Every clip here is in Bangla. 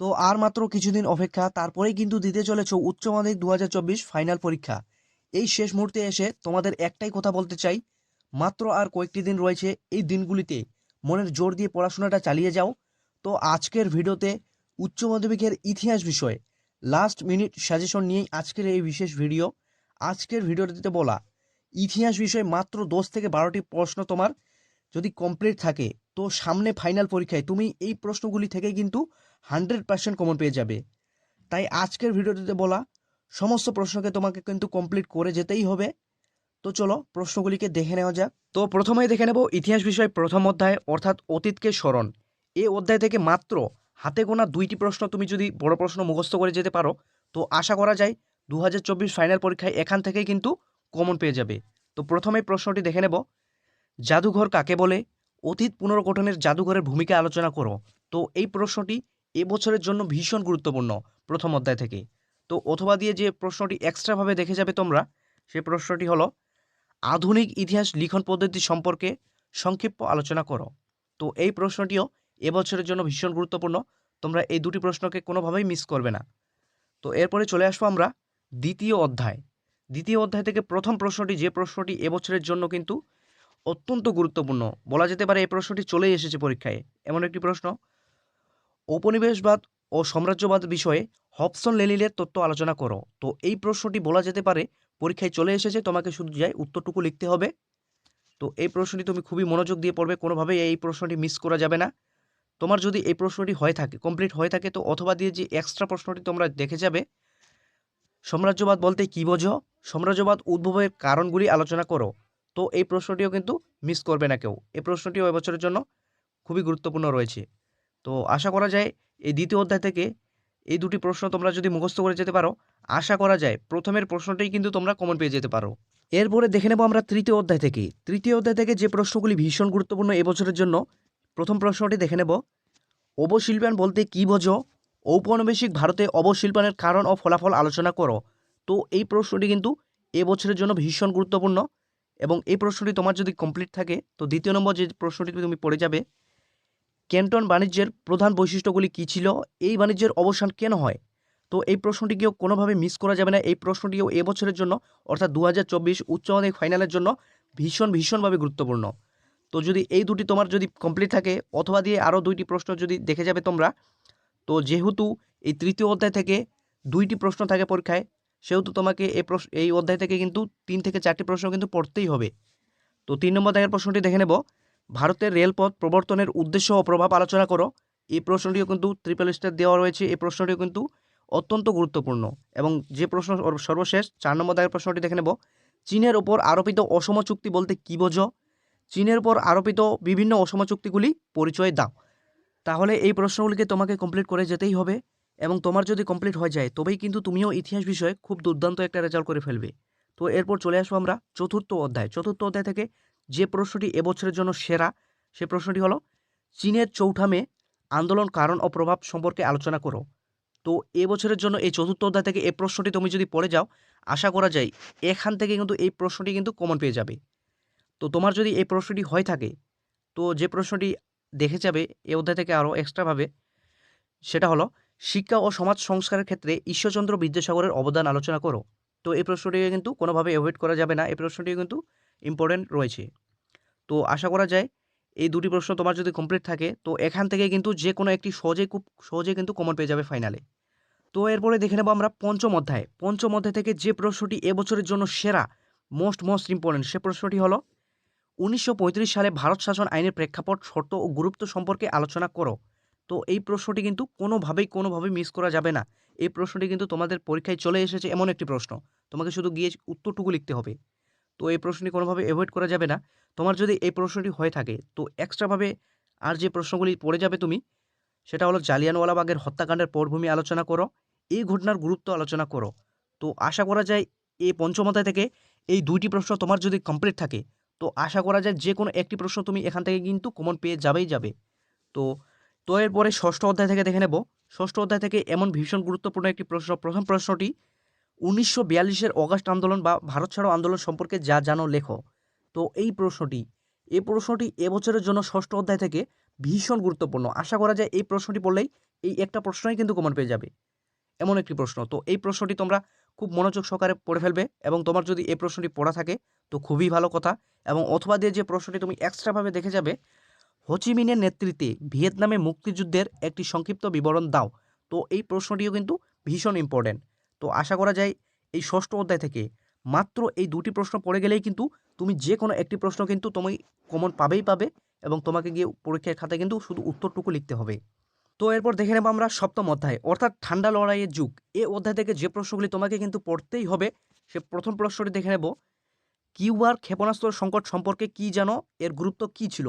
তো আর মাত্র কিছুদিন অপেক্ষা, তারপরেই কিন্তু দিতে চলেছ উচ্চ মাধ্যমিক 2024 ফাইনাল পরীক্ষা। এই শেষ মুহূর্তে এসে তোমাদের একটাই কথা বলতে চাই, মাত্র আর কয়েকটি দিন রয়েছে। এই দিনগুলিতে মনের জোর দিয়ে পড়াশোনাটা চালিয়ে যাও। তো আজকের ভিডিওতে উচ্চ মাধ্যমিকের ইতিহাস বিষয়ে লাস্ট মিনিট সাজেশন নিয়েই আজকের এই বিশেষ ভিডিও। আজকের ভিডিওটিতে বলা ইতিহাস বিষয়ে মাত্র 10 থেকে 12টি প্রশ্ন তোমার যদি কমপ্লিট থাকে, তো সামনে ফাইনাল পরীক্ষায় তুমি এই প্রশ্নগুলি থেকে কিন্তু 100% কমন পেয়ে যাবে। তাই আজকের ভিডিওটিতে বলা সমস্ত প্রশ্নকে তোমাকে কিন্তু কমপ্লিট করে যেতেই হবে। তো চলো প্রশ্নগুলিকে দেখে নেওয়া যাক। তো প্রথমেই দেখে নেব ইতিহাস বিষয় প্রথম অধ্যায়, অর্থাৎ অতীতকে স্মরণ। এই অধ্যায় থেকে মাত্র হাতে গোনা 2টি প্রশ্ন তুমি যদি বড় প্রশ্ন মুখস্থ করে যেতে পারো, তো আশা করা যায় 2024 ফাইনাল পরীক্ষায় এখান থেকেই কিন্তু কমন পেয়ে যাবে। তো প্রথমেই প্রশ্নটি দেখে নেব, জাদুঘর কাকে বলে? অতীত পুনর্গঠনের জাদুঘরের ভূমিকা আলোচনা করো। তো এই প্রশ্নটি এবছরের জন্য ভীষণ গুরুত্বপূর্ণ প্রথম অধ্যায় থেকে। তো অথবা দিয়ে যে প্রশ্নটি এক্সট্রাভাবে দেখে যাবে তোমরা, সেই প্রশ্নটি হলো আধুনিক ইতিহাস লিখন পদ্ধতি সম্পর্কে সংক্ষিপ্ত আলোচনা করো। তো এই প্রশ্নটিও এবছরের জন্য ভীষণ গুরুত্বপূর্ণ। তোমরা এই দুটি প্রশ্নকে কোনোভাবেই মিস করবে না। তো এরপরে চলে আসবো আমরা দ্বিতীয় অধ্যায়। দ্বিতীয় অধ্যায় থেকে প্রথম প্রশ্নটি, যে প্রশ্নটি এবছরের জন্য কিন্তু অত্যন্ত গুরুত্বপূর্ণ বলা যেতে পারে, এই প্রশ্নটি চলেই এসেছে পরীক্ষায়, এমন একটি প্রশ্ন। ঔপনিবেশবাদ ও সাম্রাজ্যবাদ বিষয়ে হবসন লেনিনের তত্ত্ব আলোচনা করো। তো এই প্রশ্নটি বলা যেতে পারে পরীক্ষায় চলে এসেছে, তোমাকে শুধু যাই উত্তরটুকু লিখতে হবে। তো এই প্রশ্নটি তুমি খুবই মনোযোগ দিয়ে পড়বে, কোনোভাবেই এই প্রশ্নটি মিস করা যাবে না। তোমার যদি এই প্রশ্নটি হয়ে থাকে, কমপ্লিট হয়ে থাকে, তো অথবা দিয়ে যে এক্সট্রা প্রশ্নটি তোমরা দেখে যাবে, সাম্রাজ্যবাদ বলতে কী বোঝো? সাম্রাজ্যবাদ উদ্ভবের কারণগুলি আলোচনা করো। তো এই প্রশ্নটিও কিন্তু মিস করবে না কেউ। এই প্রশ্নটিও এবছরের জন্য খুবই গুরুত্বপূর্ণ রয়েছে। তো আশা করা যায় এই দ্বিতীয় অধ্যায় থেকে এই দুটি প্রশ্ন তোমরা যদি মুখস্থ করে যেতে পারো, আশা করা যায় প্রথমের প্রশ্নটাই কিন্তু তোমরা কমন পেয়ে যেতে পারো। এরপরে দেখে নেব আমরা তৃতীয় অধ্যায় থেকে। তৃতীয় অধ্যায় থেকে যে প্রশ্নগুলি ভীষণ গুরুত্বপূর্ণ এবছরের জন্য, প্রথম প্রশ্নটি দেখে নেব, অবশিল্পায়ন বলতে কী বোঝো? ঔপনিবেশিক ভারতে অবশিল্পায়নের কারণ ও ফলাফল আলোচনা করো। তো এই প্রশ্নটি কিন্তু এবছরের জন্য ভীষণ গুরুত্বপূর্ণ, এবং এই প্রশ্নটি তোমার যদি কমপ্লিট থাকে, তো দ্বিতীয় নম্বর যে প্রশ্নটি তুমি পড়ে যাবে, ক্যান্টন বাণিজ্যের প্রধান বৈশিষ্ট্যগুলি কী ছিল? এই বাণিজ্যের অবসান কেন হয়? তো এই প্রশ্নটিকেও কোনোভাবে মিস করা যাবে না। এই প্রশ্নটিও এবছরের জন্য, অর্থাৎ 2024 উচ্চ মাধ্যমিক ফাইনালের জন্য ভীষণভাবে গুরুত্বপূর্ণ। তো যদি এই দুটি তোমার যদি কমপ্লিট থাকে, অথবা দিয়ে আরও 2টি প্রশ্ন যদি দেখে যাবে তোমরা, তো যেহেতু এই তৃতীয় অধ্যায় থেকে 2টি প্রশ্ন থাকে পরীক্ষায়, সেহেতু তোমাকে এই অধ্যায় থেকে কিন্তু 3 থেকে 4টি প্রশ্ন কিন্তু পড়তেই হবে। তো 3 নম্বর দাগের প্রশ্নটি দেখে নেব, ভারতের রেলপথ প্রবর্তনের উদ্দেশ্য ও প্রভাব আলোচনা করো। এই প্রশ্নটিও কিন্তু ট্রিপল স্টার দেওয়া রয়েছে। এই প্রশ্নটিও কিন্তু অত্যন্ত গুরুত্বপূর্ণ। এবং যে প্রশ্ন সর্বশেষ 4 নম্বর দাগের প্রশ্নটি দেখে নেব, চীনের ওপর আরোপিত অসম চুক্তি বলতে কী বোঝো? চীনের উপর আরোপিত বিভিন্ন অসম চুক্তিগুলি পরিচয় দাও। তাহলে এই প্রশ্নগুলিকে তোমাকে কমপ্লিট করে যেতেই হবে, এবং তোমার যদি কমপ্লিট হয়ে যায় তবেই কিন্তু তুমিও ইতিহাস বিষয়ে খুব দুর্দান্ত একটা রেজাল্ট করে ফেলবে। তো এরপর চলে আসবো আমরা চতুর্থ অধ্যায়। চতুর্থ অধ্যায় থেকে যে প্রশ্নটি এবছরের জন্য সেরা, সে প্রশ্নটি হলো, চীনের চৌঠা মে আন্দোলন কারণ ও প্রভাব সম্পর্কে আলোচনা করো। তো এবছরের জন্য এই চতুর্থ অধ্যায় থেকে এই প্রশ্নটি তুমি যদি পড়ে যাও, আশা করা যায় এখান থেকে কিন্তু এই প্রশ্নটি কিন্তু কমন পেয়ে যাবে। তো তোমার যদি এই প্রশ্নটি হয়ে থাকে, তো যে প্রশ্নটি দেখে যাবে এই অধ্যায় থেকে আরও এক্সট্রাভাবে, সেটা হলো শিক্ষা ও সমাজ সংস্কারের ক্ষেত্রে ঈশ্বরচন্দ্র বিদ্যাসাগরের অবদান আলোচনা করো। তো এই প্রশ্নটিকে কিন্তু কোনোভাবে অ্যাভয়েড করা যাবে না, এই প্রশ্নটিও কিন্তু ইম্পর্টেন্ট রয়েছে। তো আশা করা যায় এই দুটি প্রশ্ন তোমার যদি কমপ্লিট থাকে, তো এখান থেকে কিন্তু যে কোনো একটি খুব সহজেই কিন্তু কমন পেয়ে যাবে ফাইনালে। তো এরপরে দেখে নেব আমরা পঞ্চম অধ্যায়। পঞ্চম অধ্যায় থেকে যে প্রশ্নটি এবছরের জন্য সেরা, মোস্ট ইম্পর্টেন্ট, সে প্রশ্নটি হলো 1935 সালে ভারত শাসন আইনের প্রেক্ষাপট, শর্ত ও গুরুত্ব সম্পর্কে আলোচনা করো। তো এই প্রশ্নটি কিন্তু কোনোভাবেই মিস করা যাবে না। এই প্রশ্নটি কিন্তু তোমাদের পরীক্ষায় চলে এসেছে এমন একটি প্রশ্ন, তোমাকে শুধু গিয়ে উত্তরটুকু লিখতে হবে। তো এই প্রশ্নটি কোনোভাবে অ্যাভয়েড করা যাবে না। তোমার যদি এই প্রশ্নটি হয়ে থাকে, তো এক্সট্রাভাবে আর যে প্রশ্নগুলি পড়ে যাবে তুমি, সেটা হলো জালিয়ানওয়ালাবাগের হত্যাকাণ্ডের পটভূমি আলোচনা করো, এই ঘটনার গুরুত্ব আলোচনা করো। তো আশা করা যায় এই পঞ্চম অধ্যায় থেকে এই 2টি প্রশ্ন তোমার যদি কমপ্লিট থাকে, তো আশা করা যায় যে কোনো একটি প্রশ্ন তুমি এখান থেকে কিন্তু কমন পেয়ে যাবে। তো তো এরপরে ষষ্ঠ অধ্যায় থেকে দেখে নেব। ষষ্ঠ অধ্যায় থেকে এমন ভীষণ গুরুত্বপূর্ণ একটি প্রশ্ন, প্রথম প্রশ্নটি, 1942-এর অগাস্ট আন্দোলন বা ভারত ছাড়ো আন্দোলন সম্পর্কে যা জানো লেখো। তো এই প্রশ্নটি এবছরের জন্য ষষ্ঠ অধ্যায় থেকে ভীষণ গুরুত্বপূর্ণ। আশা করা যায় এই প্রশ্নটি পড়লেই এই একটা প্রশ্নই কিন্তু কমন পেয়ে যাবে, এমন একটি প্রশ্ন। তো এই প্রশ্নটি তোমরা খুব মনোযোগ সহকারে পড়ে ফেলবে, এবং তোমার যদি এই প্রশ্নটি পড়া থাকে তো খুবই ভালো কথা। এবং অথবা দিয়ে যে প্রশ্নটি তুমি এক্সট্রাভাবে দেখে যাবে, হোচিমিনের নেতৃত্বে ভিয়েতনামে মুক্তিযুদ্ধের একটি সংক্ষিপ্ত বিবরণ দাও। তো এই প্রশ্নটিও কিন্তু ভীষণ ইম্পর্টেন্ট। তো আশা করা যায় এই ষষ্ঠ অধ্যায় থেকে মাত্র এই দুটি প্রশ্ন পড়ে গেলেই কিন্তু তুমি যে কোনো একটি প্রশ্ন কিন্তু তুমি কমন পাবেই পাবে, এবং তোমাকে গিয়ে পরীক্ষার খাতায় কিন্তু শুধু উত্তরটুকু লিখতে হবে। তো এরপর দেখে নেব আমরা সপ্তম অধ্যায়, অর্থাৎ ঠান্ডা লড়াইয়ের যুগ। এই অধ্যায় থেকে যে প্রশ্নগুলি তোমাকে কিন্তু পড়তেই হবে, সে প্রথম প্রশ্নটি দেখে নেব, কিউবার ক্ষেপণাস্ত্র সংকট সম্পর্কে কি জানো, এর গুরুত্ব কি ছিল।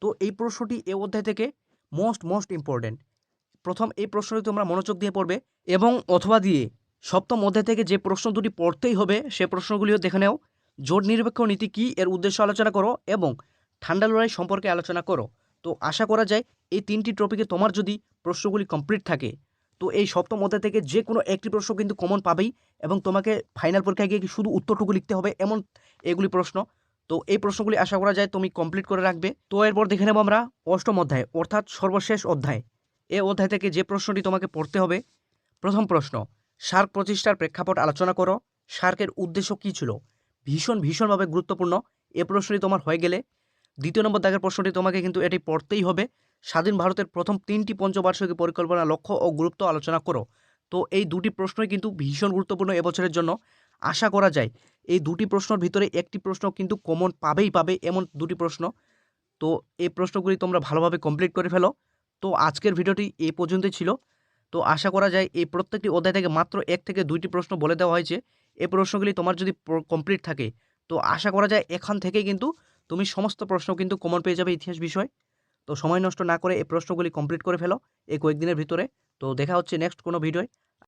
তো এই প্রশ্নটি এই অধ্যায় থেকে মোস্ট ইম্পর্টেন্ট। প্রথম এই প্রশ্নটি তোমরা মনোযোগ দিয়ে পড়বে, এবং অথবা দিয়ে সপ্তম অধ্যায় থেকে যে প্রশ্ন দুটি পড়তেই হবে সে প্রশ্নগুলিও দেখে নাও। জোট নিরপেক্ষ নীতি কী, এর উদ্দেশ্য আলোচনা করো, এবং ঠান্ডা লড়াই সম্পর্কে আলোচনা করো। তো আশা করা যায় এই তিনটি টপিকে তোমার যদি প্রশ্নগুলি কমপ্লিট থাকে তো এই সপ্তম অধ্যায় থেকে যে কোনো একটি প্রশ্ন কিন্তু কমন পাবেই, এবং তোমাকে ফাইনাল পরীক্ষায় গিয়ে শুধু উত্তরটুকু লিখতে হবে, এমন এগুলি প্রশ্ন। তো এই প্রশ্নগুলি আশা করা যায় তুমি কমপ্লিট করে রাখবে। তো এরপর দেখে নেব আমরা অষ্টম অধ্যায়, অর্থাৎ সর্বশেষ অধ্যায়। এই অধ্যায় থেকে যে প্রশ্নটি তোমাকে পড়তে হবে, প্রথম প্রশ্ন, সার্ক প্রতিষ্ঠার প্রেক্ষাপট আলোচনা করো। সার্কের উদ্দেশ্য কী ছিল। ভীষণভাবে গুরুত্বপূর্ণ। এ প্রশ্নটি তোমার হয়ে গেলে দ্বিতীয় নম্বর দাগের প্রশ্নটি তোমাকে কিন্তু এটি পড়তেই হবে, স্বাধীন ভারতের প্রথম 3টি পঞ্চবার্ষিকী পরিকল্পনা লক্ষ্য ও গুরুত্ব আলোচনা করো। তো এই দুটি প্রশ্নই কিন্তু ভীষণ গুরুত্বপূর্ণ এবছরের জন্য। আশা করা যায় এই দুটি প্রশ্নের ভিতরে একটি প্রশ্ন কিন্তু কমন পাবেই পাবে, এমন দুটি প্রশ্ন। তো এই প্রশ্নগুলি তোমরা ভালোভাবে কমপ্লিট করে ফেলো। তো আজকের ভিডিওটি এই পর্যন্তই ছিল। তো আশা করা যায় এই প্রত্যেকটি অধ্যায় থেকে মাত্র 1 থেকে 2টি প্রশ্ন বলে দেওয়া হয়েছে। এই প্রশ্নগুলি তোমার যদি কমপ্লিট থাকে তো আশা করা যায় এখান থেকেই কিন্তু তুমি সমস্ত প্রশ্ন কিন্তু কমন পেয়ে যাবে ইতিহাস বিষয়। তো সময় নষ্ট না করে এই প্রশ্নগুলি কমপ্লিট করে ফেলো এই কয়েকদিনের ভিতরে। তো দেখা হচ্ছে নেক্সট কোনো ভিডিওয়।